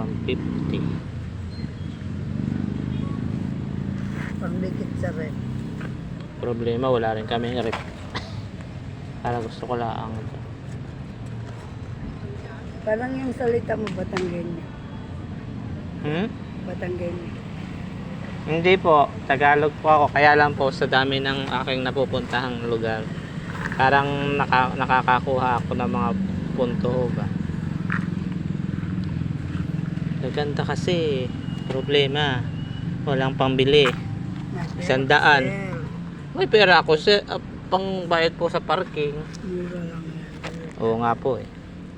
150. Pangdikit sa rep. Problema, wala rin kaming rep. Para gusto ko lang. Parang yung salita mo Batanggenya. Batanggenya. Hindi po, Tagalog po ako. Kaya lang po sa dami ng aking napupuntahang lugar, parang nakakakuha ako ng mga punto ba. Gaganda kasi, problema, walang pambili. 100. May pera ako sa pang bayad po sa parking. Mura lang yan. Oo nga po eh.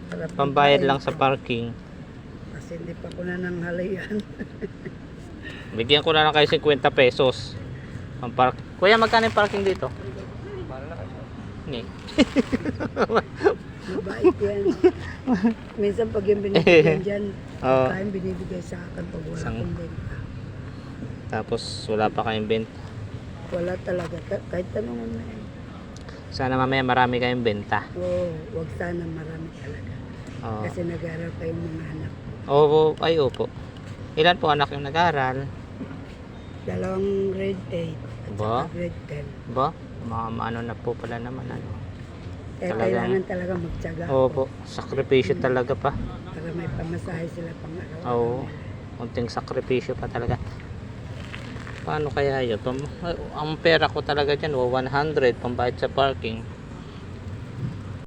Sarap Pambayad ng lang sa kain. parking. Kasi hindi pa ko na nang halayan. Bigyan ko na lang kayo 50 pesos. Ang park. Kuya, magkano yung parking dito? Ni. Mabait yan. Minsan pag yung binibigyan dyan, Oo. kain binibigay sa akin pag wala akong benta. Tapos wala pa kayong benta. Wala talaga. Kahit tanungan na yan. Sana mamaya marami kayong benta. Oo, wag sana marami talaga. Oo. Kasi nag-aaral pa yung mga anak. Oo, ay opo. Ilan po anak yung nag-aaral? 2 grade 8 at Ba? saka grade 10. Ba? Mga ano na po pala naman ano. Kaya Talagang- kailangan talaga magtyaga. Opo, sakripisyo talaga pa. Para may pamasahe sila pang araw. Oo. Unting sakripisyo pa talaga. Paano kaya yun? Ang pera ko talaga dyan, 100 pambayad sa parking.